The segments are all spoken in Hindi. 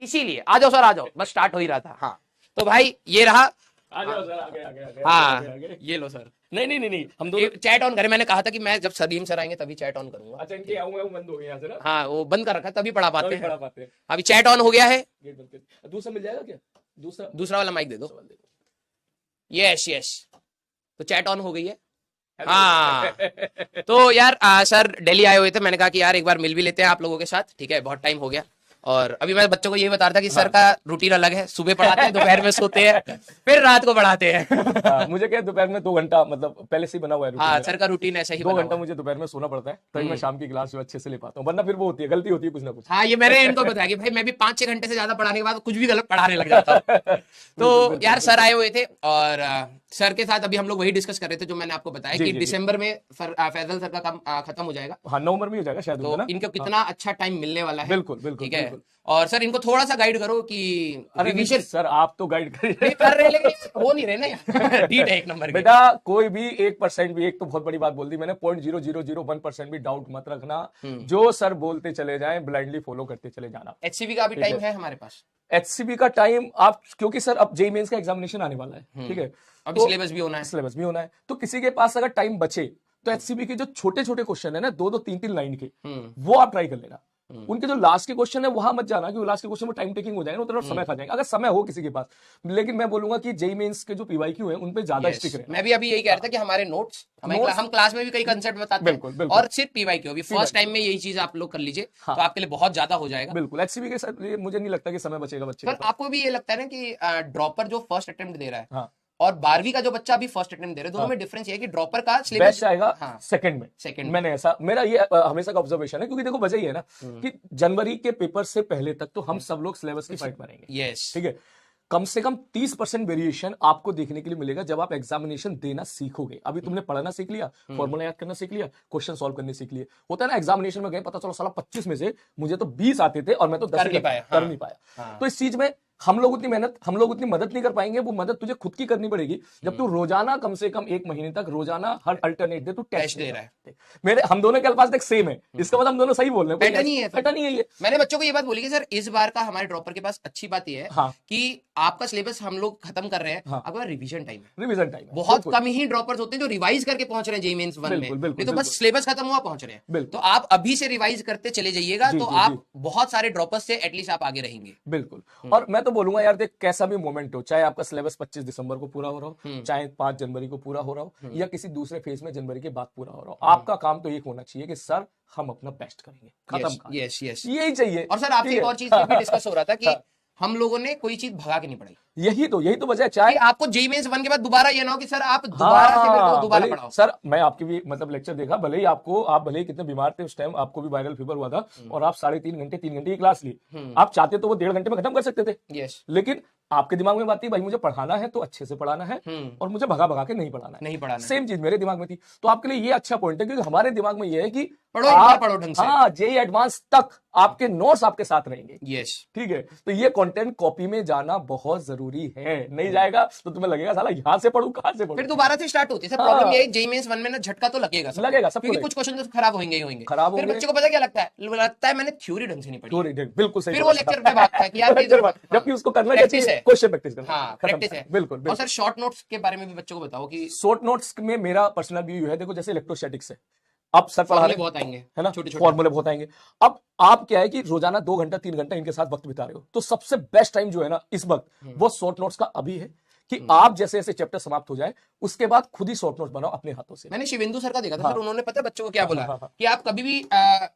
इसीलिए आ जाओ सर, आ जाओ, बस स्टार्ट हो ही रहा था। हाँ तो भाई ये रहा। आ जाओ सर, आगे आगे आगे हाँ आगे आगे। ये लो सर, नहीं नहीं नहीं नहीं, हम दोनों। चैट ऑन करें, मैंने कहा था कि मैं जब सलीम सर आएंगे तभी चैट ऑन करूंगा। अच्छा, इनके आऊँ आऊँ बंद हो गए यहाँ से ना, हाँ वो बंद कर रखा है, तभी पढ़ा पाते तभी हैं। पढ़ा पाते हैं। अभी चैट ऑन हो गया है। गेट बंद कर, दूसरा मिल जाएगा क्या? दूसरा दूसरा वाला माइक दे दो। सवाल दे दो। यस यस, तो चैट ऑन हो गई है। हेलो। हाँ तो यार सर दिल्ली आए हुए थे, मैंने कहा कि यार एक बार मिल भी लेते हैं आप लोगों के साथ, ठीक है, बहुत टाइम हो गया। और अभी मैं बच्चों को यही बता रहा था कि सर का रूटीन अलग है, सुबह पढ़ाते हैं, दोपहर में सोते हैं, फिर रात को पढ़ाते हैं। हाँ, मुझे क्या दोपहर में 2 घंटा मतलब पहले से ही बना हुआ है रूटीन हाँ मेरा। सर का रूटीन ऐसा ही 2 बना घंटा हुआ है। मुझे दोपहर में सोना पड़ता है, तभी मैं शाम की क्लास जो अच्छे से ले पाता हूँ, वरना फिर वो होती है, गलती होती है कुछ ना कुछ। हाँ ये मैंने इनको बताया कि भाई मैं भी 5-6 घंटे से ज्यादा पढ़ाने के बाद कुछ भी गलत पढ़ाने लग जाता हूँ। तो यार सर आए हुए थे और सर के साथ अभी हम लोग वही डिस्कस कर रहे थे जो मैंने आपको बताया जी, कि जी, जी। दिसंबर में फैजल सर का काम खत्म हो जाएगा। हाँ, नवंबर में हो जाएगा शायद तो उनका ना। इनको कितना अच्छा टाइम मिलने वाला है। बिल्कुल बिल्कुल ठीक है, बिल्कुल। और सर इनको थोड़ा सा गाइड करो कि अरे नहीं रिवीजन सर, आप तो गाइड नहीं करिए। कर रहे, लेकिन हो नहीं रहे ना यार। डीट है एक नंबर की। बेटा कोई भी 1% भी, एक तो बहुत बड़ी बात बोल दी मैंने, 0.0001% भी डाउट मत रखना, जो सर बोलते चले जाएं ब्लाइंडली फॉलो करते चले जाना। एचसीबी का अभी टाइम है हमारे पास। एचसीबी का टाइम आप, क्योंकि सर अब जेईई मेंस का एग्जामिनेशन आने वाला है, ठीक है, अभी सिलेबस भी होना है। सिलेबस भी होना है, तो किसी के पास अगर टाइम बचे तो एचसीबी के जो छोटे छोटे क्वेश्चन है ना, 2-2 3-3 लाइन के, वो आप ट्राई कर लेना। उनके जो लास्ट के क्वेश्चन है वहां मत जाना, कि वो लास्ट के क्वेश्चन में टाइम टेकिंग हो जाएगा, उतना समय खा जाएगा, अगर समय हो किसी के पास। लेकिन मैं बोलूंगा कि जेईई मेंस के जो पीवाईक्यू है उन पे ज्यादा Yes. स्टिक रहे। मैं भी अभी यही कह रहा था कि हमारे नोट्स हम क्लास में भी कई कंसेप्ट बताते हैं, बिल्कुल, बिल्कुल। और सिर्फ पीवाईक्यू अभी फर्स्ट टाइम में यही चीज आप लोग कर लीजिए, तो आपके लिए बहुत ज्यादा हो जाएगा। बिल्कुल, एचसीबी के साथ ये मुझे नहीं लगता कि समय बचेगा बच्चे के सर पास। आपको भी ये लगता है ना कि ड्रॉपर जो फर्स्ट अटेम्प्ट दे रहा है हाँ, और 12वीं का जो बच्चा अभी फर्स्ट अटेम्प्ट दे रहा है, दोनों में डिफरेंस ये है कि ड्रॉपर का सिलेबस बेस्ट आएगा हाँ सेकंड में। सेकंड मैंने ऐसा, मेरा ये हमेशा का ऑब्जर्वेशन है, क्योंकि देखो वजह ये है ना कि जनवरी के पेपर से पहले तक तो हम सब लोग सिलेबस की फाइट मारेंगे, यस ठीक है। कम से कम 30% वेरिएशन आपको देखने के लिए मिलेगा जब आप एग्जामिनेशन देना सीखोगे। अभी तुमने पढ़ना सीख लिया, फॉर्मूला याद करना सीख लिया, क्वेश्चन सॉल्व करने सीख लिए। होता है ना एग्जामिनेशन में गए, पता चला साला 25 में से मुझे तो 20 आते थे और मैं तो 10 कर नहीं पाया। कर नहीं पाया। तो इस चीज में हम लोग उतनी मदद नहीं कर पाएंगे, वो मदद तुझे खुद की करनी पड़ेगी जब तू रोजाना कम से कम 1 महीने तक रोजाना हर अल्टरनेट दे तू टेस्ट दे रहा है। मेरे हम दोनों के अल्फाज तक सेम है, इसका मतलब हम दोनों सही बोल रहे हैं, पैटर्न ही है। पैटर्न ही है ये। मैंने बच्चों को ये बात बोली कि सर इस बार का हमारे ड्रॉपर के पास अच्छी बात ये है हाँ। कि आपका सिलेबस हम लोग खत्म कर रहे हैं, हाँ। आपका रिवीजन टाइम है। रिवीजन टाइम बहुत कम ही ड्रॉपर्स होते हैं जो रिवाइज करके पहुंच रहे हैं जेईई मेंस 1 में, बिल्कुल, बिल्कुल, नहीं तो बस बिल्कुल। सिलेबस खत्म हुआ पहुंच रहे हैं। बिल्कुल। तो आप अभी से रिवाइज करते चले जाइएगा, जी, तो जी, आप जी। बहुत सारे ड्रॉपर्स से एटलीस्ट आप आगे रहेंगे। बिल्कुल। और मैं तो बोलूंगा यार देख, कैसा भी मोमेंट हो, चाहे आपका सिलेबस 25 दिसंबर को पूरा हो रहा हो, चाहे 5 जनवरी को पूरा हो रहा हो, या किसी दूसरे फेज में जनवरी के बाद पूरा हो रहा हो, आपका काम तो एक होना चाहिए कि सर हम अपना बेस्ट करेंगे, खत्म कहानी। Yes yes. यही चाहिए। और सर आपसे ठीक एक है? और चीज पे भी डिस्कस हो रहा था कि हाँ। हम लोगों ने कोई चीज भगा के नहीं पढ़ाई, यही तो वजह है, कि चाहे आपको जेईई मेंस 1 के बाद दोबारा ये ना हो कि सर आप दोबारा से मेरे को दोबारा भले- पढ़ाओ। सर मैं आपकी भी मतलब लेक्चर देखा, भले ही आप भले ही कितने बीमार थे उस टाइम, आपको भी वायरल फीवर हुआ था और आप 3.5 घंटे 3 घंटे की क्लास ली, आप चाहते तो वो 1.5 घंटे में खत्म कर सकते थे, यस, लेकिन आपके दिमाग में बात थी भाई मुझे पढ़ाना है तो अच्छे से पढ़ाना है और मुझे भगा भगा के नहीं पढ़ाना है। नहीं पढ़ाना है। सेम चीज मेरे दिमाग में थी, तो आपके लिए ये अच्छा पॉइंट है, क्योंकि हमारे दिमाग में ये है कि पढ़ो, एक बार पढ़ो ढंग से। हाँ, जेईई एडवांस तक आपके नोट्स आपके साथ रहेंगे। यस, ठीक है, तो ये कंटेंट कॉपी में जाना बहुत जरूरी है, नहीं जाएगा तो तुम्हें लगेगा साला यहाँ से पढ़ूं कहां से पढ़ूं। फिर दोबारा से स्टार्ट होती है। सर हाँ। प्रॉब्लम ये है जेईई मेंस 1 में ना झटका तो लगेगा सबको। लगेगा, सबको क्योंकि लगेगा। कुछ क्वेश्चन तो खराब होंगे ही होंगे। खराब फिर होंगे। बच्चे को पता क्या लगता है मैंने थ्योरी ढंग से नहीं पढ़ी, बिल्कुल सही फिर बोला। वो लेक्चर पे भागता है कि यार ये जबकि उसको करना क्या प्रैक्टिस चाहिए, है। क्वेश्चन प्रैक्टिस करना। हाँ खत्म प्रैक्टिस करना। है। बिल्कुल और बिल्कुल। सर शॉर्ट नोट्स के बारे में भी बच्चों को बताओ कि शॉर्ट नोट्स में मेरा पर्सनल व्यू है, देखो जैसे इलेक्ट्रोस्टैटिक्स है, अब सर पढ़ा फॉर्मूले रहे बहुत आएंगे, है ना, छोटे-छोटे। फॉर्मूले बहुत आएंगे। अब आप क्या है कि रोजाना 2 घंटा 3 घंटा इनके साथ वक्त बिता रहे हो, तो सबसे बेस्ट टाइम जो है ना इस वक्त वो शॉर्ट नोट्स का अभी है, कि आप जैसे जैसे चैप्टर समाप्त हो जाए उसके बाद खुद ही शॉर्ट नोट्स बनाओ अपने हाथों से। मैंने शिवेंदु सर का देखा था। हाँ। सर उन्होंने पता है बच्चों को क्या बोला हाँ। कि आप कभी भी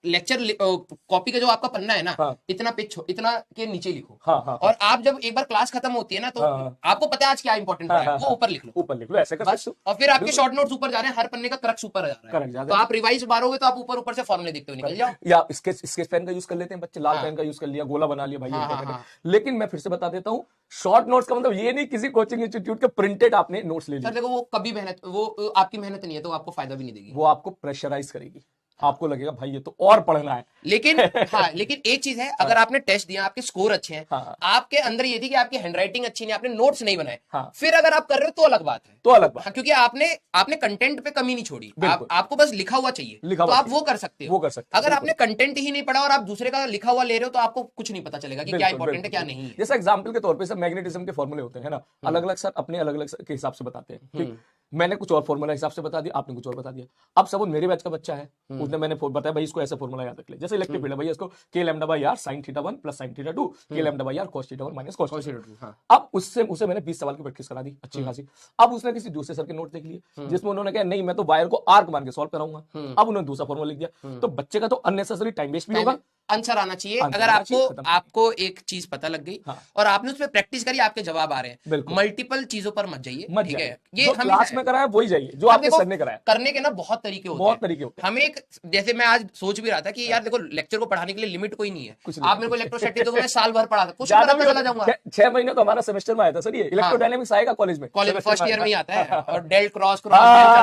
लेक्चर कॉपी का जो आपका पन्ना है ना, हाँ। इतना पेज इतना के नीचे लिखो। हाँ। और आप जब एक बार क्लास खत्म होती है ना, तो हाँ। आपको पता है आज क्या इंपॉर्टेंट है, वो ऊपर लिख लो, ऊपर लिख लो, ऐसे कर बस। सकते हो। और फिर आपके शॉर्ट नोट्स ऊपर जा रहे हैं, हर पन्ने का क्रक्स ऊपर जा रहा Correct, जा है, रहा तो है। आप रिवाइज मारोगे तो आप ऊपर ऊपर से फॉर्मूले देखते हुए निकल जाओ। या स्केच पेन का यूज कर लेते हैं बच्चे, लाल हाँ। पेन का यूज कर लिया, गोला बना लिया भाई, हाँ, क्या हाँ, कहते हैं। हाँ। लेकिन मैं फिर से बता देता हूँ, शॉर्ट नोट्स का मतलब ये नहीं किसी कोचिंग इंस्टीट्यूट के प्रिंटेड आपने नोट्स ले सर लिए, देखो वो कभी मेहनत, वो आपकी मेहनत नहीं है तो आपको फायदा भी नहीं देगी। वो आपको प्रेशराइज करेगी। आपको लगेगा भाई ये तो और पढ़ना है। लेकिन हाँ, लेकिन एक चीज है, अगर आपने टेस्ट दिया, आपके स्कोर अच्छे हैं, हाँ। आपके अंदर ये थी कि आपकी हैंडराइटिंग अच्छी नहीं, आपने नोट्स नहीं बनाए, हाँ। फिर अगर आप कर रहे हो तो अलग बात है, तो अलग बात। हाँ, क्योंकि आपने कंटेंट पे कमी नहीं छोड़ी, आपको बस लिखा हुआ चाहिए, तो आप वो कर सकते हो। अगर आपने कंटेंट ही नहीं पढ़ा और आप दूसरे का लिखा हुआ ले रहे हो, तो आपको कुछ नहीं पता चलेगा कि क्या इंपॉर्टेंट है क्या नहीं है। जैसे एग्जांपल के तौर पे सर मैग्नेटिज्म के फॉर्मूले होते हैं ना, अलग अलग सर अपने अलग अलग के हिसाब से बताते हैं, ठीक। मैंने कुछ और फॉर्मूला हिसाब से बता दिया, आपने कुछ और बता दिया। अब सब मेरे बैच का बच्चा है, उसने मैंने बताया भाई इसको ऐसा फॉर्मूला याद रख ले, जैसे इलेक्ट्रिक फील्ड है भैया, इसको k lambda by r sin theta 1 plus sin theta 2 k lambda by r cos theta 1 minus cos theta 2। अब उसे मैंने 20 सवाल की प्रैक्टिस करा दी अच्छी खासी। अब उसने किसी दूसरे सर के नोट देख लिए जिसमें उन्होंने कहा नहीं मैं तो वायर को आर्क मान के सॉल्व कराऊंगा, अब उन्होंने दूसरा फॉर्मूला लिख दिया, तो बच्चे का तो अननेसेसरी टाइम वेस्ट भी होगा। आंसर आना चाहिए। अगर आपको एक चीज पता लग गई और आपने उस पर प्रैक्टिस करी, आपके जवाब आ रहे हैं, मल्टीपल चीजों पर मत जाइए, ठीक है। ये जो क्लास में कराया वही जाइए, जो आपके सर ने कराया। करने के ना बहुत तरीके होते हैं। हमें एक, जैसे मैं आज सोच भी रहा था कि यार देखो लेक्चर को पढ़ाने के लिए लिमिट कोई नहीं है, आप मेरे को इलेक्ट्रोस्टैटिक दो, मैं साल भर पढ़ा कुछ चला जाऊंगा। 6 महीने तो हमारा सेमेस्टर में आया था सर, ये इलेक्ट्रोडायनेमिक्स आएगा कॉलेज में फर्स्ट ईयर में ही आता है, और डेल क्रॉस चलता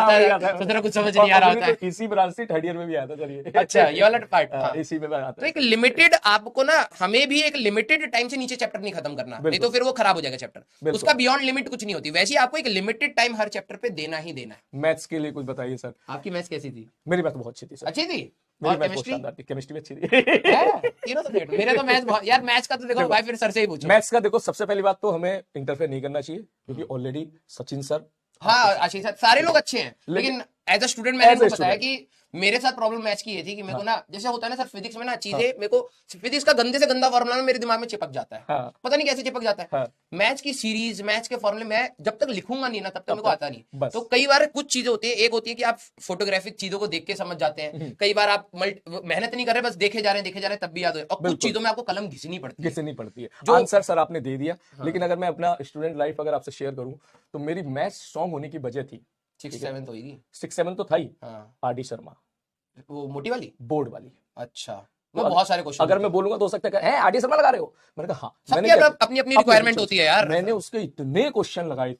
है, कुछ समझ नहीं आ रहा होता है। इसी ब्रांच से थर्ड ईयर में भी आया था सर ये। अच्छा, ये वाला पार्ट इसी में आता है। तो एक लिमिटेड, आपको ना हमें भी एक लिमिटेड टाइम से नीचे चैप्टर नहीं खत्म करना, नहीं तो फिर वो खराब हो जाएगा चैप्टर, उसका बियॉन्ड लिमिट कुछ नहीं होती। वैसे ही आपको एक लिमिटेड टाइम हर चैप्टर पे देना ही देना है। मैथ्स के लिए कुछ बताइए सर। आपकी मैथ्स कैसी थी? मेरी मैथ बहुत अच्छी थी सर। अच्छी थी? और केमिस्ट्री भी अच्छी थी। तीनों तो ग्रेट। मेरे तो मैथ्स बहुत, यार मैथ्स का तो देखो भाई, फिर सर से ही पूछो। मैथ्स का देखो, सबसे पहली बात तो हमें इंटरफेयर नहीं करना चाहिए, क्योंकि ऑलरेडी सचिन सर, हाँ आशीष सर, सारे लोग अच्छे हैं, लेकिन एज अ स्टूडेंट मैंने आपको बताया कि मेरे साथ प्रॉब्लम मैथ्स की ये थी कि मेरे को ना, जैसे होता है ना सर फिजिक्स में ना चीजें, मेरे को फिजिक्स का गंदे से गंदा फॉर्मूला मेरे दिमाग में चिपक जाता है, पता नहीं कैसे चिपक जाता है। मैथ्स की सीरीज, मैथ्स के फॉर्मूले मैं जब तक लिखूंगा नहीं ना तब तक मेरे को आता नहीं। तो कई बार कुछ चीजें होती है, एक होती है कि आप फोटोग्राफिक चीजों को देख के समझ जाते हैं, कई बार आप मेहनत नहीं कर रहे, बस देखे जा रहे हैं तब भी याद हो, और कुछ चीजों में आपको कलम घिसनी पड़ती है। जो आंसर सर आपने दे दिया, लेकिन अगर मैं अपना स्टूडेंट लाइफ अगर आपसे शेयर करूं, तो मेरी मैथ्स स्ट्रांग होने की वजह थी 6-7 तो होगी, 6-7 तो था ही, आर डी शर्मा, वो मोटी वाली, बोर्ड वाली। अच्छा, वो बहुत सारे क्वेश्चन, अगर मैं बोलूंगा तो हो सकता है आर डी शर्मा लगा रहे हो, मैंने कहा हाँ, सबकी अपनी अपनी रिक्वायरमेंट होती है यार। मैंने उसके इतने क्वेश्चन लगाए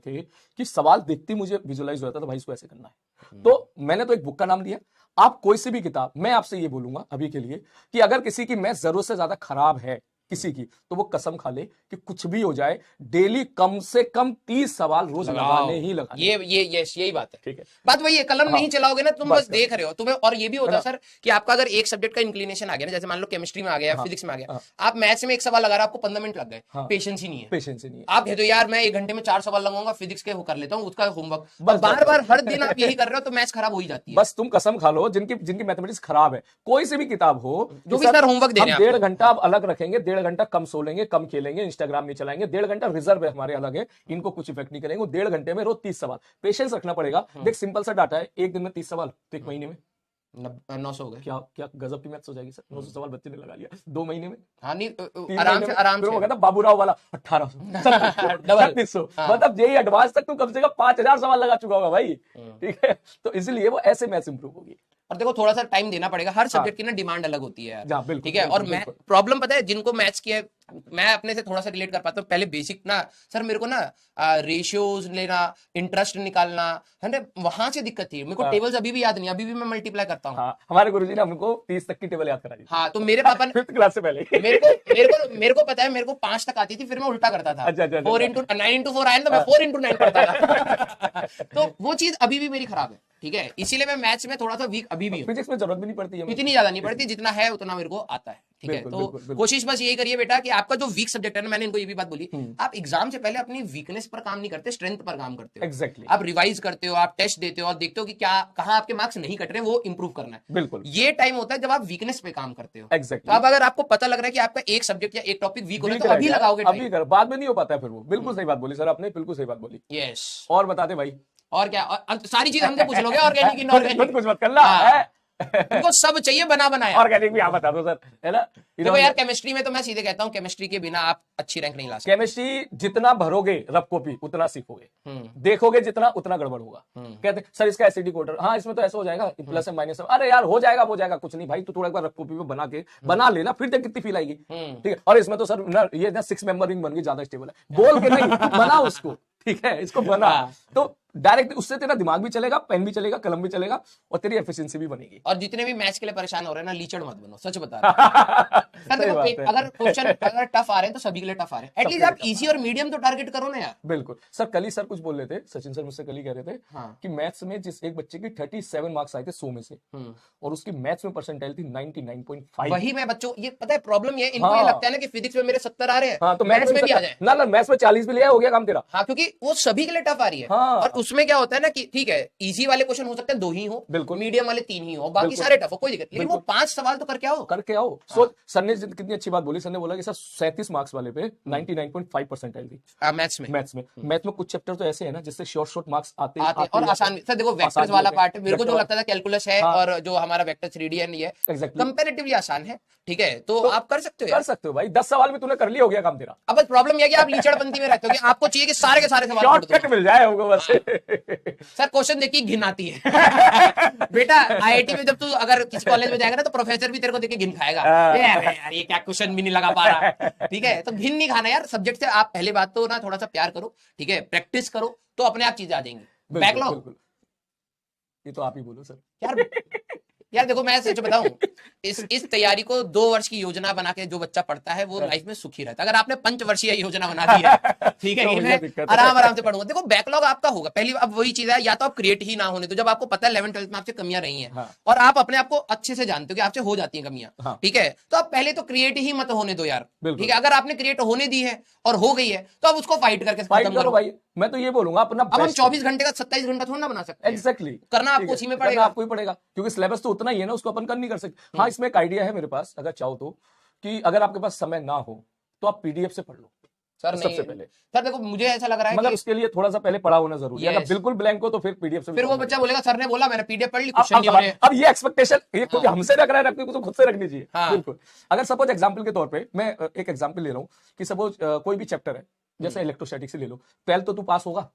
थे कि सवाल देखते ही मुझे विजुअलाइज हो जाता था भाई इसको ऐसे करना है। तो मैंने तो एक बुक का नाम दिया, आप कोई सी भी किताब, मैं आपसे ये बोलूंगा अभी के लिए कि अगर किसी की मैथ जरूरत से ज्यादा खराब है किसी की, तो वो कसम खा ले कि कुछ भी हो जाए, डेली कम से कम 30 सवाल रोज लगाने ही लगाने। यही बात है, ठीक है। बात वही है, कलम नहीं चलाओगे ना तुम, बस देख रहे हो तुम्हें। और ये भी होता है सर कि आपका अगर एक सब्जेक्ट का इंक्लिनेशन आ गया ना, जैसे मान लो केमिस्ट्री में आ गया, फिजिक्स में आ गया, आप मैथ्स में एक सवाल लगा रहे हो, आपको 15 मिनट लग गए, पेशेंस ही नहीं है। आप कहते हो यार मैं 1 घंटे में 4 सवाल लगाऊंगा, फिजिक्स के कर लेता हूँ उसका होमवर्क, बार बार हर दिन आप यही कर रहे हो, तो मैथ्स खराब हो ही जाती है। बस तुम कसम खा लो, जिनकी मैथमेटिक्स खराब है, कोई सी भी किताब हो, जो भी सर होमवर्क दे रहे हैं, 1.5 घंटा आप अलग रखेंगे, 1.5 घंटा कम सो लेंगे, कम खेलेंगे, इंस्टाग्राम नहीं चलाएंगे, 1.5 घंटा रिजर्व है हमारे अलग है, इनको कुछ इफेक्ट नहीं करेंगे। 1.5 घंटे में रोज 30 सवाल, पेशेंस रखना पड़ेगा। देख सिंपल सा डाटा है, एक दिन में 30 सवाल, तो 1 महीने में 900 हो गए। क्या गजब की मैथ्स हो जाएगी सर। 900 सवाल बच्चे ने लगा लिया 2 महीने में। हाँ नहीं, आराम से वो कहता बाबूराव वाला 1800 3600, मतलब यही एडवांस तक तू कम से कम 5000 सवाल लगा चुका होगा भाई, ठीक है। तो इसलिए वो ऐसे मैथ्स इंप्रूव होगी। और देखो थोड़ा सा टाइम देना पड़ेगा, हर सब्जेक्ट की ना डिमांड अलग होती है यार, ठीक है। और मैं प्रॉब्लम पता है जिनको मैथ्स की है, मैं अपने से थोड़ा सा रिलेट कर पाता हूँ। पहले बेसिक ना सर मेरे को ना रेशियोज लेना, इंटरेस्ट निकालना है ना, वहां से दिक्कत थी मेरे को। टेबल्स अभी भी याद नहीं, अभी भी मैं मल्टीप्लाई करता हूँ। हमारे गुरुजी ने हमको 30 तक की टेबल याद कराई। हाँ, तो मेरे पापा ने 5th क्लास से पहले मेरे को पता है, मेरे को 5 तक आती थी, फिर मैं उल्टा करता था। 4 into 9 into 4 आया तो मैं 4 into 9 करता था। तो वो चीज अभी भी मेरी खराब है, ठीक है। इसीलिए मैं मैथ्स में थोड़ा सा वीक अभी भी हूँ। फिजिक्स में जरूरत भी नहीं पड़ती है, इतनी ज्यादा नहीं पड़ती, जितना है उतना मेरे को आता है, ठीक है। तो कोशिश बस यही करिए बेटा कि आपका जो वीक सब्जेक्ट है ना, मैंने इनको ये भी बात बोली, आप एग्जाम से पहले अपनी वीकनेस पर काम नहीं करते, स्ट्रेंथ पर काम करते हो। एग्जैक्टली। आप रिवाइज करते हो, आप टेस्ट देते हो और देखते हो कि क्या कहाँ आपके मार्क्स नहीं कट रहे, वो इंप्रूव करना है। बिल्कुल, ये टाइम होता है जब आप वीकनेस पे काम करते हो। एग्जैक्टली। तो अब अगर आपको पता लग रहा है कि आपका एक सब्जेक्ट या एक टॉपिक वीक होता है, तो अभी लगाओगे, अभी कर, बाद में नहीं हो पाता है फिर वो। बिल्कुल सही बात बोली सर आपने, बिल्कुल सही बात बोली। यस। और बता दे भाई, और क्या, और सारी चीज हमसे पूछ लोगे, ऑर्गेनिक इनऑर्गेनिक कुछ मत करना है, उनको सब चाहिए बना बनाया। ऑर्गेनिक भी आप बता दो सर, है ना। देखो यार केमिस्ट्री में तो मैं सीधे कहता हूँ, केमिस्ट्री के बिना आप अच्छी रैंक नहीं ला सकते। केमिस्ट्री जितना भरोगे रफ कॉपी उतना सीखोगे, देखोगे जितना उतना गड़बड़ होगा। कहते सर इसका एसिडिक ऑर्डर, हाँ इसमें तो ऐसा हो जाएगा, प्लस है माइनस है, अरे यार हो जाएगा कुछ नहीं भाई, तू थोड़ा एक बार रफ कॉपी में बना लेना, फिर देख कितनी फील आएगी, ठीक है। और इसमें तो सर ना ये ना 6 मेंबर रिंग बन गई, ज्यादा स्टेबल है, बोल के नहीं बना उसको, ठीक है, इसको बना। तो डायरेक्ट उससे तेरा दिमाग भी चलेगा, पेन भी चलेगा, कलम भी चलेगा और तेरी एफिशिएंसी भी बनेगी। और जितने भी मैथ्स के लिए परेशान हो रहे हैं ना, लीचड़ मत बनो, सच बता रहा हूं। सर सही देखो, बात है। अगर क्वेश्चन अगर टफ आ रहे हैं तो सभी के लिए टफ आ रहे हैं, एटलीस्ट आप इजी और मीडियम तो टारगेट करो ना यार। बिल्कुल सर, कल ही सर कुछ बोल रहे थे, सचिन सर मुझसे कल ही कह रहे थे हाँ। कि मैथ्स में जिस एक बच्चे की 37 मार्क्स आए थे 100 में से, और उसकी मैथ्स में परसेंटाइल थी 99.5। वही मैं बच्चों, ये पता है प्रॉब्लम ये, इनको हाँ। ये लगता है ना कि फिजिक्स में मेरे 70 आ रहे हैं, हाँ, तो मैथ्स में भी आ जाए। ना मैथ्स में 40 भी लिया, हो गया काम तेरा। हाँ, क्योंकि वो सभी के लिए टफ आ रही है। हाँ। और उसमें क्या होता है ना कि ठीक है, इजी वाले क्वेश्चन हो सकते हैं 2 ही हो, बिल्कुल। मीडियम वाले 3 ही हो, बाकी बिल्कुल। सारे टफ हो, कोई दिक्कत नहीं, लेकिन वो 5 सवाल तो करके आओ। करके आओ। सो सर ने कितनी अच्छी बात बोली, सर ने बोला कि सर 37 मार्क्स वाले पे 99.5 परसेंटाइल थी मैथ्स में। मैथ्स में कुछ चैप्टर तो ऐसे है ना जिससे शॉर्ट मार्क्स आते हैं और आसान। सर देखो, वेक्टर्स वाला पार्ट मेरे को जो लगता था कैलकुलस है, और जो हमारा वेक्टर 3D है ये कंपैरेटिवली आसान है, ठीक है, तो आप कर सकते हो यार। कर सकते हो भाई, 10 सवाल में तूने कर लिया, हो गया काम तेरा। अब प्रॉब्लम ये है कि आप लीचड़पंथी में रहते हो कि आपको चाहिए कि सारे के सारे सवाल पढ़ दो। शॉर्टकट मिल जाए हमको बस। सर क्वेश्चन देखिए घिन आती है। बेटा आईआईटी में जब तू अगर किसी कॉलेज में जाएगा ना, तो प्रोफेसर भी तेरे को देख के घिन खाएगा, यार ये क्या क्वेश्चन भी नहीं लगा पा रहा, ठीक है, तो घिन नहीं खाना यार। सब्जेक्ट से आप पहले बात तो ना थोड़ा सा प्यार करो, ठीक है, प्रैक्टिस करो, तो अपने आप चीजें आ जाएंगी। बैकलॉग, ये तो आप ही बोलो सर। यार देखो, मैं सच बताऊं, इस तैयारी को 2 वर्ष की योजना बना के जो बच्चा पढ़ता है वो लाइफ में सुखी रहता है। अगर आपने 5 वर्षीय योजना बना दी है, ठीक है, तो कि मैं आराम से पढ़ूंगा, देखो बैकलॉग आपका होगा पहली। अब वही चीज है, या तो आप क्रिएट ही ना होने, तो जब आपको पता है 11th 12th में आपसे कमियां रही हैं, हाँ। और आप अपने आप को अच्छे से जानते हो कि आपसे हो जाती हैं कमियां, हाँ। ठीक है, तो आप पहले तो क्रिएट ही मत होने दो यार, बिल्कुल। ठीक है। अगर आपने क्रिएट होने दी है और हो गई है, तो आप उसको फाइट करके फाइट खत्म करो भाई। मैं तो ये बोलूंगा अपना अब हम 24 घंटे का 27 घंटा थोड़ा ना बना सकते हैं। एग्जैक्टली करना आपको उसी में पड़ेगा, आपको ही पड़ेगा, क्योंकि सिलेबस तो उतना ही है ना, उसको अपन कर नहीं कर सकते। हाँ, इसमें एक आइडिया है मेरे पास, अगर चाहो तो, कि अगर आपके पास समय ना हो तो आप पीडीएफ से पढ़ लो सर। सबसे पहले सर देखो, मुझे ऐसा लग रहा है मगर कि उसके लिए थोड़ा सा पहले पढ़ा होना जरूरी है। अगर बिल्कुल ब्लैंक हो तो फिर पीडीएफ से फिर वो बच्चा बोलेगा सर ने बोला, मैंने पीडीएफ पढ़ ली, क्वेश्चन नहीं हो रहे। अब ये एक्सपेक्टेशन ये खुद हमसे रख रहा है, रखने को तो खुद से रखनी चाहिए। हाँ। बिल्कुल। अगर सपोज एग्जांपल के तौर पे मैं एक एग्जांपल ले रहा हूँ कि सपोज कोई भी चैप्टर है, जैसे इलेक्ट्रोस्टैटिक्स से ले लो, 12th तो तू पास होगा,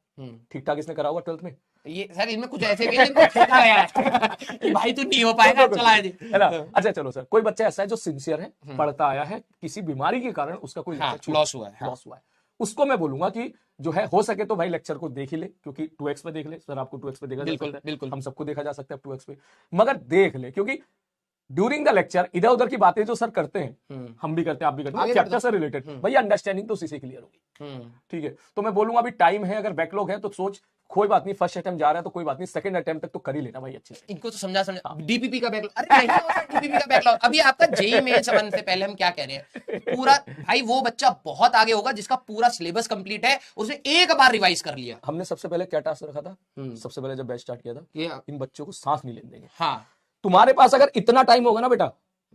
ठीक ठाक इसने करा होगा 12th में। ये सर इनमें कुछ ऐसे भी है जिनको फेंका गया है कि भाई तू नहीं हो पाएगा, चला है जी, है ना। अच्छा चलो सर, कोई बच्चा ऐसा है जो सिंसियर है, पढ़ता आया है, किसी बीमारी के कारण उसका कोई लॉस हुआ है, लॉस हुआ है, उसको मैं बोलूंगा कि जो है हो सके तो भाई लेक्चर को देख ही ले, क्योंकि 2x पे देख ले। सर आपको 2x पे देखा जा सकता है, बिल्कुल हम सबको देखा जा सकता है 2x पे, मगर देख ले, क्योंकि ड्यूरिंग द लेक्चर इधर उधर की बातें जो सर करते हैं, हम भी करते हैं, आप भी करते हैं, चैप्टर से रिलेटेड, भाई अंडरस्टैंडिंग तो उसी से क्लियर होगी, ठीक है। तो मैं बोलूंगा अभी टाइम है, अगर बैकलॉग है तो सोच, कोई बात नहीं, फर्स्ट अटेम्प्ट जा रहा है तो कोई बात नहीं, सेकंड अटेम्प्ट तक तो कर ही लेना भाई अच्छे से। इनको तो समझा डीपीपी का बैकलॉग, अरे नहीं होता डीपीपी का बैकलॉग। अभी आपका जेईई मेंस बनने से पहले हम क्या कह रहे हैं, पूरा भाई वो बच्चा बहुत आगे होगा जिसका पूरा सिलेबस कंप्लीट है, उसने एक बार रिवाइज कर लिया। हमने सबसे पहले क्या टास्क रखा था, सबसे पहले जब बैच स्टार्ट किया था, इन बच्चों को सांस नहीं लेने देंगे। हाँ, तुम्हारे पास अगर इतना टाइम होगा ना बेटा,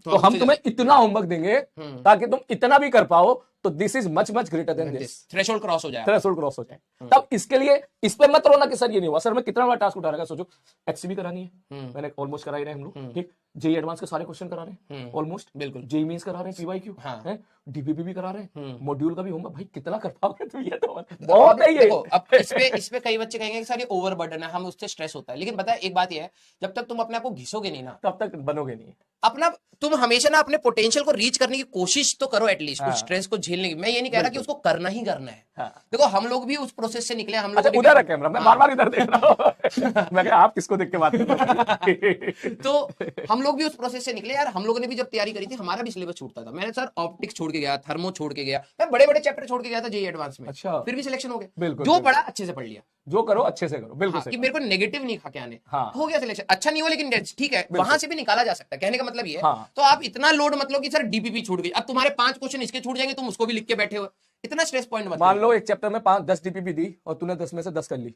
तो हम तुम्हें इतना होमवर्क देंगे ताकि तुम इतना भी कर पाओ, तो this is much much greater than this. Threshold cross हो जाए, थ्रेशोल्ड क्रॉस हो जाए। तब इसके लिए इस पे मत रोना कि सर ये नहीं हुआ। सर मैं कितना बड़ा टास्क उठा रहा है, सोचो एचसीबी करानी है, मैंने ऑलमोस्ट करा ही रहे हम लोग, ठीक, जेईई एडवांस के सारे क्वेश्चन करा रहे हैं ऑलमोस्ट, बिल्कुल, जेईई मेंस करा रहे हैं, पीवाईक्यू है, डीपीपी भी करा रहे हैं, मॉड्यूल का भी होमवर्क, भाई कितना कर पाओगे तुम, ये तो बहुत है ये। अब इस पे कई बच्चे कहेंगे कि सर ये ओवरबर्डन है, हम उससे स्ट्रेस होता है, लेकिन पता है एक बात ये है, जब तक तुम अपने आप को घिसोगे नहीं ना, तब तक बनोगे नहीं। अपना तुम हमेशा ना अपने पोटेंशियल को रीच करने की कोशिश तो करो, एटलीस्ट कुछ स्ट्रेस को झेलने की। मैं ये नहीं कह रहा कि उसको करना ही करना है, देखो हम लोग भी उस प्रोसेस से निकले, हम लोग उधर है कैमरा, मैं बार-बार इधर देख रहा हूं। मैं कहा आप किसको देख के बात कर रहे हो। तो हम लोग भी उस प्रोसेस से निकले यार। हम लोगों ने भी जब तैयारी करी थी, हमारा भी सिलेबस छूटता था। मैंने सर ऑप्टिक्स छोड़ के गया, थर्मो छोड़ के गया, मैं बड़े बड़े चैप्टर छोड़ के गया था जेईई एडवांस में, अच्छा, फिर भी सिलेक्शन हो गया। बिल्कुल, जो पढ़ा अच्छे से पढ़ लिया, जो करो अच्छे से करो, बिल्कुल कि मेरे को नेगेटिव नहीं खा के आने, हाँ, हो गया सिलेक्शन। अच्छा नहीं हो लेकिन ठीक है, वहां से भी निकाला जा सकता है, कहने का मतलब ये है। तो आप इतना लोड मत लो कि सर डीपीपी छूट गई, अब तुम्हारे 5 क्वेश्चन इसके छूट जाएंगे, तुम उसको भी लिख के बैठे हो, इतना स्ट्रेस पॉइंट मत। मान लो एक चैप्टर में 10 डीपीपी दी और तूने 10 में से 10 कर ली,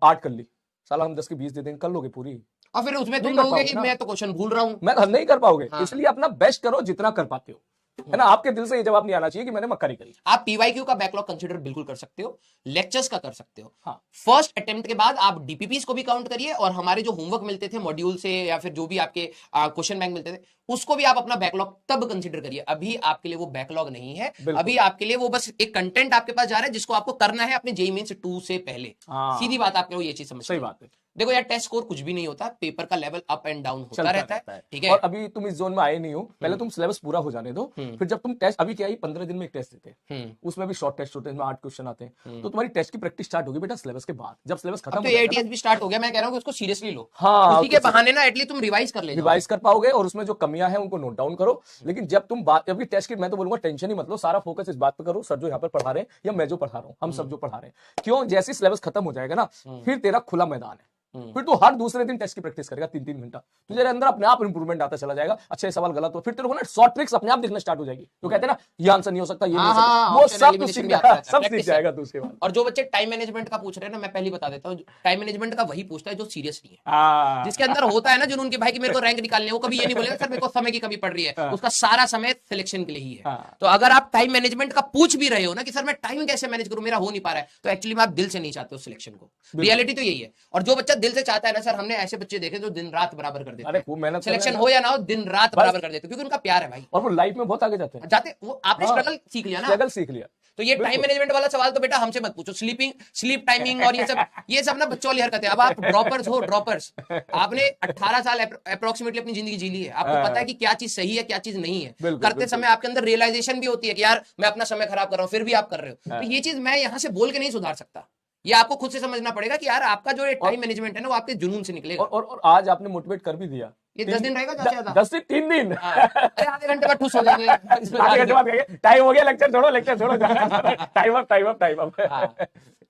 8 कर ली, साला हम 10 की 20 दे देंगे, कर लोगे पूरी, और फिर उसमें तुम कहोगे कि मैं तो क्वेश्चन भूल रहा हूं, मैं नहीं कर पाओगे। इसलिए अपना बेस्ट करो जितना कर पाते हो, है ना। आपके दिल से ये जवाब नहीं आना चाहिए कि मैंने मक्कारी करी। आप पीवाईक्यू का बैकलॉग कंसीडर बिल्कुल कर सकते हो, लेक्चर्स का कर सकते हो, हाँ। फर्स्ट अटेम्प्ट के बाद आप डीपीपीस को भी काउंट करिए, और हमारे जो होमवर्क मिलते थे मॉड्यूल से या फिर जो भी आपके क्वेश्चन बैंक मिलते थे उसको भी आप अपना बैकलॉग तब कंसीडर करिए। अभी आपके लिए वो बैकलॉग नहीं है, अभी आपके लिए वो बस एक कंटेंट आपके पास जा रहा है जिसको आपको करना है अपने जेईई मेंस 2 से पहले। सीधी बात, आपको ये चीज समझ, सही बात है। देखो यार, टेस्ट स्कोर कुछ भी नहीं होता, पेपर का लेवल अप एंड डाउन होता रहता है, ठीक है। और अभी तुम इस जोन में आए नहीं हो, पहले तुम सिलेबस पूरा हो जाने दो, फिर जब तुम टेस्ट, अभी क्या है 15 दिन में एक टेस्ट देते हैं, उसमें भी शॉर्ट टेस्ट होते हैं, 8 क्वेश्चन आते हैं, तो तुम्हारी टेस्ट की प्रैक्टिस स्टार्ट होगी बेटा सिलेबस के बाद, जब सिलेबस खत्म तो एटीएस भी स्टार्ट हो गया, मैं कह रहा हूँ कि उसको सीरियसली लो। हाँ, उसी के बहाने ना एटलीस्ट तुम रिवाइज कर ले, रिवाइज कर पाओगे और उसमें जो कमियां हैं उनको नोट डाउन करो। लेकिन जब तुम बात, अभी टेस्ट की मैं तो बोलूंगा टेंशन ही मत लो, सारा फोकस इस बात पे करो, सर जो यहाँ पर पढ़ा रहे हैं या मैं जो पढ़ा रहा हूँ, हम सब जो पढ़ा रहे हैं, क्यों, जैसे सिलेबस खत्म हो जाएगा ना, फिर तेरा खुला मैदान है, फिर तू हर दूसरे दिन टेस्ट की प्रैक्टिस करेगा 3-3 घंटा, तुझे अंदर अपने आप इंप्रूवमेंट आता चला जाएगा। अच्छा ये सवाल गलत हो, फिर तेरे को ना शॉर्ट ट्रिक्स अपने आप दिखना स्टार्ट हो जाएगी, तो कहते हैं ना ये आंसर नहीं हो सकता, ये नहीं हो सकता, वो सब तू सीख जाएगा, सब सीख जाएगा तू उसके बाद। और जो बच्चे टाइम मैनेजमेंट का पूछ रहे हैं ना, मैं पहले बता देता हूँ, टाइम मैनेजमेंट का वही पूछता है जो सीरियस नहीं है, जिसके अंदर होता है ना जुनून की भाई कि मेरे को रैंक निकालने, वो कभी ये नहीं बोलेगा सर मेरे को समय की कमी पड़ रही है, उसका सारा समय सिलेक्शन के लिए ही है। तो अगर आप टाइम मैनेजमेंट का पूछ भी रहे हो ना कि सर मैं टाइम कैसे मैनेज करूं, मेरा हो नहीं पा रहा है, तो एक्चुअली में आप दिल से नहीं चाहते हो सिलेक्शन को, रियलिटी तो यही है। और जो बच्चा दिल से चाहता है ना सर, हमने ऐसे बच्चे देखे जो दिन रात बराबर कर देते हैं, अरे खूब मेहनत, सिलेक्शन हो या ना हो दिन रात बराबर कर देते, क्योंकि उनका प्यार है भाई, और वो लाइफ में बहुत आगे जाते हैं, वो आपने स्ट्रगल सीख लिया ना, स्ट्रगल सीख लिया। तो ये टाइम मैनेजमेंट वाला सवाल तो बेटा हमसे मत पूछो, स्लीप टाइमिंग और ये सब ना बच्चों वाली हरकत है। अब आप ड्रॉपर्स हो, ड्रॉपर्स, आपने 18 साल अप्रोक्सीमेटली अपनी जिंदगी जी ली है, आपको पता है कि क्या चीज सही है क्या चीज नहीं है, करते समय आपके अंदर रियलाइजेशन भी होती है कि यार मैं अपना समय खराब कर रहा हूं, फिर भी आप कर रहे हो। तो ये चीज मैं यहां से बोल के नहीं सुधार सकता, ये आपको खुद से समझना पड़ेगा कि यार आपका जो टाइम मैनेजमेंट है ना वो आपके जुनून से निकलेगा। और आज आपने मोटिवेट कर भी दिया, ये 10 दिन रहेगा, ज्यादा 10 से 3 दिन, अरे आधे घंटे बाद ठुस हो जाएंगे, आधे घंटे बाद टाइम हो गया, लेक्चर छोड़ो टाइम अप।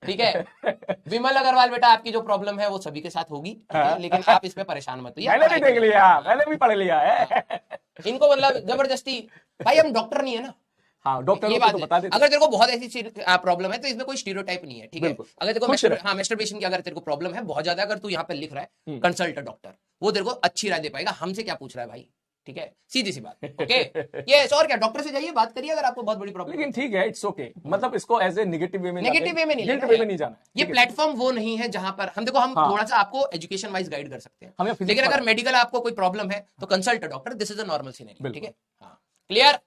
ठीक है विमल अग्रवाल बेटा, आपकी जो प्रॉब्लम है वो सभी के साथ होगी, लेकिन आप इस पे परेशान मत होइए, मैंने भी देख लिया, मैंने भी पढ़ लिया है। इनको मतलब जबरदस्ती, भाई हम डॉक्टर नहीं है ना, हाँ डॉक्टर ये बात तो है। बता देते। अगर तेरे को बहुत ऐसी प्रॉब्लम है तो इसमें कोई स्टीरियोटाइप नहीं है, ठीक है। अगर तेरे को मैस्टरबेशन की अगर तेरे को प्रॉब्लम है बहुत ज्यादा, अगर तू यहाँ पे लिख रहा है कंसल्ट डॉक्टर, वो तेरे को अच्छी राय दे पाएगा, हमसे क्या पूछ रहा है भाई, ठीक है, सीधी सी बात, ओके। ये और क्या, डॉक्टर से जाइए बात करिए अगर आपको बहुत बड़ी प्रॉब्लम। लेकिन ठीक है, इट्स ओके, मतलब इसको एज ए नेगेटिव वे में नहीं जाना, ये प्लेटफॉर्म वो नहीं है जहां पर हम देखो हम थोड़ा सा आपको एजुकेशन वाइज गाइड कर सकते हैं, लेकिन अगर मेडिकल आपको कोई प्रॉब्लम है तो consult doctor, this is a normal scenery, ठीक है। क्लियर,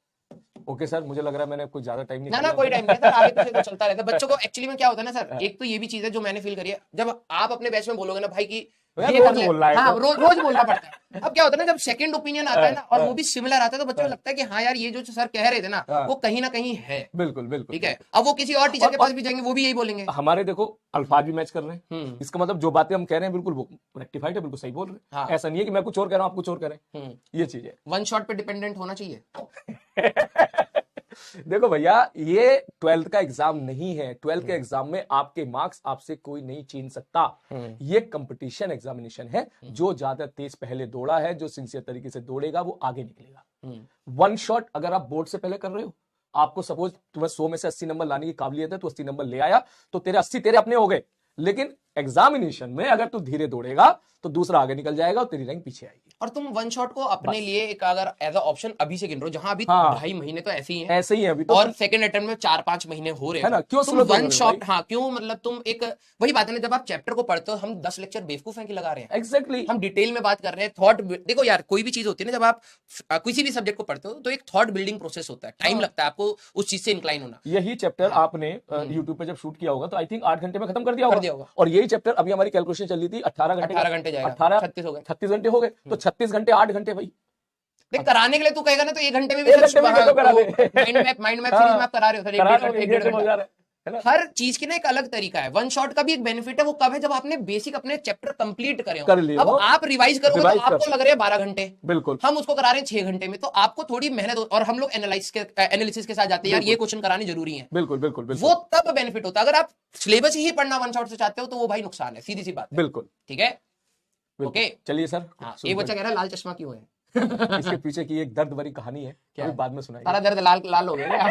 ओके सर, मुझे लग रहा है मैंने कोई ज्यादा टाइम नहीं ना कोई टाइम नहीं सर, आगे पीछे तो चलता रहता है। बच्चों को एक्चुअली में क्या होता है ना सर, एक तो ये भी चीज है जो मैंने फील करी है, जब आप अपने बैच में बोलोगे ना भाई की रोज बोलना है, हाँ रोज बोलना पड़ता है। अब क्या होता है ना, जब सेकंड ओपिनियन आता है ना और वो भी सिमिलर आता है, तो बच्चों को लगता है कि हाँ यार ये जो सर कह रहे थे ना वो कहीं ना कहीं है। बिल्कुल बिल्कुल, ठीक है। अब वो किसी और टीचर के पास भी जाएंगे, वो भी यही बोलेंगे, हमारे देखो अल्फाज भी मैच कर रहे हैं, इसका मतलब जो बातें हम कह रहे हैं बिल्कुल वो रेक्टिफाइड है, बिल्कुल सही बोल रहे हैं। ऐसा नहीं है कि मैं कुछ और कह रहा हूँ आप कुछ और कह रहे हैं, ये चीज है। वन शॉट पे डिपेंडेंट होना चाहिए। देखो भैया, ये 12th का एग्जाम नहीं है, 12th के एग्जाम में आपके मार्क्स आपसे कोई नहीं छीन सकता। ये कंपटीशन एग्जामिनेशन है, जो ज्यादा तेज पहले दौड़ा है, जो सिंसियर तरीके से दौड़ेगा वो आगे निकलेगा। वन शॉट अगर आप बोर्ड से पहले कर रहे हो, आपको सपोज तुम्हें 100 में से 80 नंबर लाने की काबिलियत है, तो 80 नंबर ले आया तो तेरे 80 तेरे अपने हो गए। लेकिन एग्जामिनेशन में अगर तू धीरे दौड़ेगा तो दूसरा आगे निकल जाएगा और तेरी रैंक पीछे आएगी। और तुम वन शॉट को अपने लिए एक अगर एज अ ऑप्शन अभी से गिन रहे हो, जहां अभी 2.5 महीने तो ऐसे ही हैं, ऐसे ही है अभी तो, और सेकंड अटेम्प्ट में 4-5 महीने हो रहे हैं ना, क्यों तुम वन शॉट, हाँ क्यों, मतलब तुम एक वही बात है ना, जब आप चैप्टर को पढ़ते हो, हम 10 लेक्चर बेवकूफ हैं कि लगा रहे हैं, एग्जैक्टली हम डिटेल में बात कर रहे हैं, थॉट। देखो यार, कोई भी चीज होती है ना, जब आप किसी भी सब्जेक्ट को पढ़ते हो तो एक थॉट बिल्डिंग प्रोसेस होता है, टाइम लगता है आपको उस चीज से इंक्लाइन होना। यही चैप्टर आपने यूट्यूब पे जब शूट किया होगा तो आई थिंक 8 घंटे में खत्म कर दिया होगा, और यही चैप्टर अभी हमारी कैलकुलेशन चल रही थी 18 घंटे जाएगा, 36 हो गए, 36 घंटे हो गए, तो 36 घंटे 8 घंटे भाई। देख कराने के लिए तू कहेगा ना तो 1 घंटे में भी माइंड मैप सीरीज में आप करा रहे हो, हर चीज की ना एक अलग तरीका है। वन शॉट का भी एक बेनिफिट है, वो कब है, जब आपने बेसिक अपने चैप्टर कंप्लीट करे हो। अब आप रिवाइज करोगे तो आपको लग रहे हैं 12 घंटे, बिल्कुल, हम उसको करा रहे हैं 6 घंटे में, तो आपको थोड़ी मेहनत, और हम लोग एनालिसिस के साथ जाते हैं, यार ये क्वेश्चन कराने जरूरी है, बिल्कुल बिल्कुल, वो तब बेनिफिट होता है। अगर आप सिलेबस ही पढ़ना वन शॉट से चाहते हो तो वो भाई नुकसान है, सीधी सी बात, बिल्कुल, ठीक है। ओके चलिए सर, एक बच्चा कह रहा है लाल चश्मा क्यों है, इसके पीछे की एक दर्द भरी कहानी है, क्या बाद में सुनाई, सारा दर्द लाल लाल हो गया।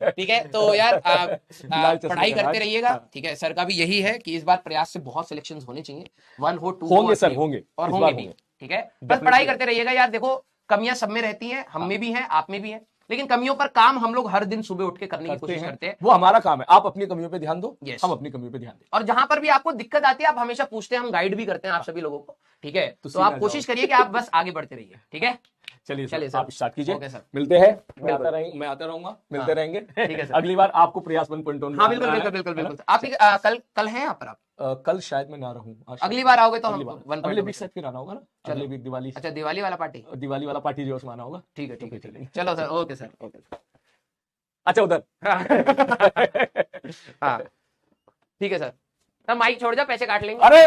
ठीक है, तो यार पढ़ाई करते रहिएगा, ठीक है। सर का भी यही है कि इस बार प्रयास से बहुत सिलेक्शंस होने चाहिए, 1 हो 2 होंगे सर, होंगे और होंगे भी, ठीक है। बस पढ़ाई करते रहिएगा यार। देखो कमियां सब में रहती हैं, हम में भी हैं, आप में भी हैं, लेकिन कमियों पर काम हम लोग हर दिन सुबह उठ के करने की कोशिश करते हैं, वो हमारा काम है। आप अपनी कमियों पे ध्यान दो, हम अपनी कमियों पे ध्यान दें, और जहां पर भी आपको दिक्कत आती है आप हमेशा पूछते हैं, हम गाइड भी करते हैं आप सभी लोगों को ठीक है, तो सीधा आप कोशिश करिए कि आप बस आगे बढ़ते रहिए, ठीक है। चलिए चलिए सर, सर। आप स्टार्ट कीजिए। Okay sir. मिलते हैं, मैं आता रहूंगा, मिलते हाँ, रहेंगे। ठीक है सर। अगली बार आपको प्रयास 1.1 हाँ बिल्कुल बिल्कुल बिल्कुल बिल्कुल। आपकी कल कल है यहाँ पर आप? कल शायद मैं ना रहूं, आज अगली बार आओगे तो अगली हम बार, 1.1 अगले वीक शायद फिर आना होगा ना, चलो। अगले वीक दिवाली, अच्छा, दिवाली वाला पार्टी, दिवाली वाला पार्टी जो है उसमें आना होगा। ठीक है ठीक है तो ठीक चलेंगे। है, चलो सर, ओके सर, ओके। अच्छा उधर हाँ ठीक है सर, माइक छोड़ जाओ, पैसे काट लेंगे। अरे